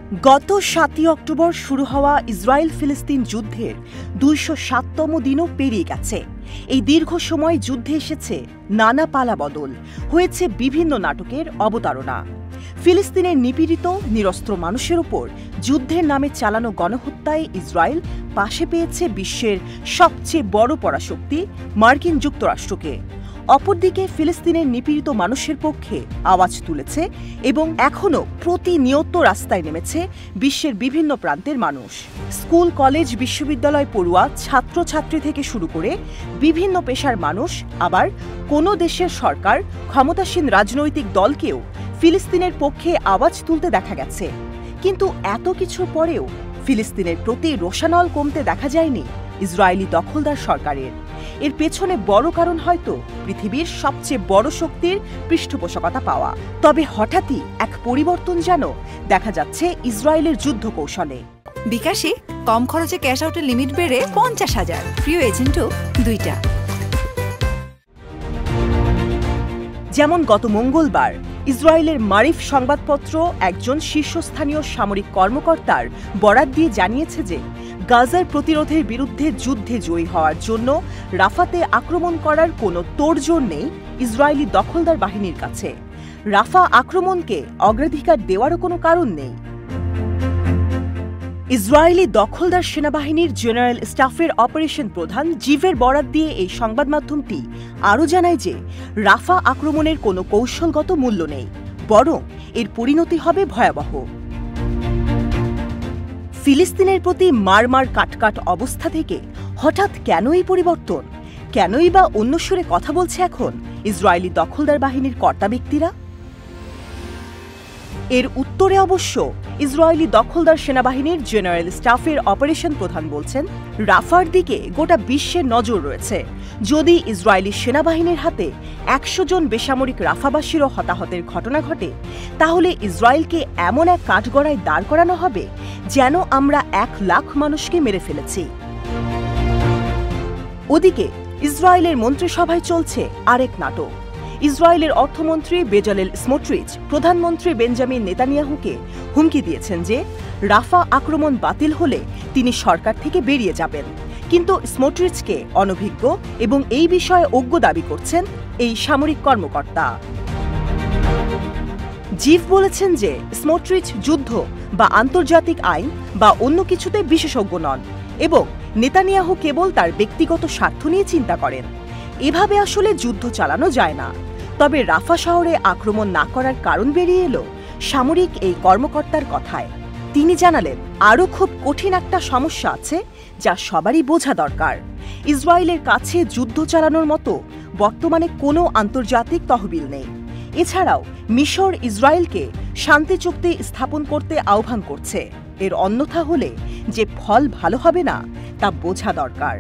গত ৭ই অক্টোবর শুরু হওয়া ইসরায়েল ফিলিস্তিন যুদ্ধের ২০৭তম দিনও পেরিয়ে গেছে। এই দীর্ঘ সময় যুদ্ধে এসেছে নানা পালাবদল, হয়েছে বিভিন্ন নাটকের অবতারণা। ফিলিস্তিনের নিপীড়িত নিরস্ত্র মানুষের ওপর যুদ্ধের নামে চালানো গণহত্যায় ইসরায়েল পাশে পেয়েছে বিশ্বের সবচেয়ে বড় পরাশক্তি মার্কিন যুক্তরাষ্ট্রকে। অপরদিকে ফিলিস্তিনের নিপীড়িত মানুষের পক্ষে আওয়াজ তুলেছে এবং এখনও প্রতিনিয়ত রাস্তায় নেমেছে বিশ্বের বিভিন্ন প্রান্তের মানুষ। স্কুল, কলেজ, বিশ্ববিদ্যালয় পড়ুয়া ছাত্রছাত্রী থেকে শুরু করে বিভিন্ন পেশার মানুষ, আবার কোনো দেশের সরকার, ক্ষমতাসীন রাজনৈতিক দলকেও ফিলিস্তিনের পক্ষে আওয়াজ তুলতে দেখা গেছে। কিন্তু এত কিছুর পরেও ফিলিস্তিনের প্রতি রোষানল কমতে দেখা যায়নি ইসরায়েলি দখলদার সরকারের। এর পেছনে বড় কারণ হয়তো পৃথিবীর সবচেয়ে বড় শক্তির পৃষ্ঠপোষকতা পাওয়া। তবে হঠাৎই এক পরিবর্তন যেন দেখা যাচ্ছে ইসরায়েলের যুদ্ধ কৌশলে। বিকাশে কম খরচে ক্যাশ আউটের লিমিট বেড়ে ৫০,০০০, প্রিয় এজেন্টও ২টা। যেমন গত মঙ্গলবার ইসরায়েলের মারিফ সংবাদপত্র একজন শীর্ষস্থানীয় সামরিক কর্মকর্তার বরাত দিয়ে জানিয়েছে যে গাজার প্রতিরোধের বিরুদ্ধে যুদ্ধে জয়ী হওয়ার জন্য রাফাতে আক্রমণ করার কোনো তোড়জোড় নেই ইসরায়েলি দখলদার বাহিনীর কাছে। রাফা আক্রমণকে অগ্রাধিকার দেওয়ারও কোনো কারণ নেই। ইসরায়েলি দখলদার সেনাবাহিনীর জেনারেল স্টাফের অপারেশন প্রধান জিভের বরাত দিয়ে এই সংবাদ মাধ্যমটি আরও জানায় যে রাফা আক্রমণের কোনো কৌশলগত মূল্য নেই, বরং এর পরিণতি হবে ভয়াবহ। ফিলিস্তিনের প্রতি মারমার কাটকাট অবস্থা থেকে হঠাৎ কেন এই পরিবর্তন? কেনই বা অন্য সুরে কথা বলছে এখন ইসরায়েলি দখলদার বাহিনীর কর্তা ব্যক্তিরা? এর উত্তরে অবশ্য ইসরায়েলি দখলদার সেনাবাহিনীর জেনারেল স্টাফের অপারেশন প্রধান বলছেন, রাফার দিকে গোটা বিশ্বের নজর রয়েছে। যদি ইসরায়েলি সেনাবাহিনীর হাতে ১০০ জন বেসামরিক রাফাবাসীরও হতাহতের ঘটনা ঘটে, তাহলে ইসরায়েলকে এমন এক কাঠগড়ায় দাঁড় করানো হবে যেন আমরা ১,০০,০০০ মানুষকে মেরে ফেলেছি। ওদিকে ইসরায়েলের মন্ত্রিসভায় চলছে আরেক নাটক। ইসরায়েলের অর্থমন্ত্রী বেজালেল স্মোট্রিচ প্রধানমন্ত্রী বেঞ্জামিন নেতানিয়াহুকে হুমকি দিয়েছেন যে রাফা আক্রমণ বাতিল হলে তিনি সরকার থেকে বেরিয়ে যাবেন। কিন্তু স্মোট্রিচকে অনভিজ্ঞ এবং এই বিষয়ে অজ্ঞ দাবি করছেন এই সামরিক কর্মকর্তা। জিভ বলেছেন যে স্মোট্রিচ যুদ্ধ বা আন্তর্জাতিক আইন বা অন্য কিছুতে বিশেষজ্ঞ নন এবং নেতানিয়াহু কেবল তার ব্যক্তিগত স্বার্থ নিয়ে চিন্তা করেন। এভাবে আসলে যুদ্ধ চালানো যায় না। তবে রাফা শহরে আক্রমণ না করার কারণ বেরিয়ে এলো সামরিক এই কর্মকর্তার কথায়। তিনি জানালেন, আরও খুব কঠিন একটা সমস্যা আছে যা সবারই বোঝা দরকার। ইসরায়েলের কাছে যুদ্ধ চালানোর মতো বর্তমানে কোনো আন্তর্জাতিক তহবিল নেই। এছাড়াও মিশর ইসরায়েলকে শান্তি চুক্তি স্থাপন করতে আহ্বান করছে। এর অন্যথা হলে যে ফল ভালো হবে না তা বোঝা দরকার।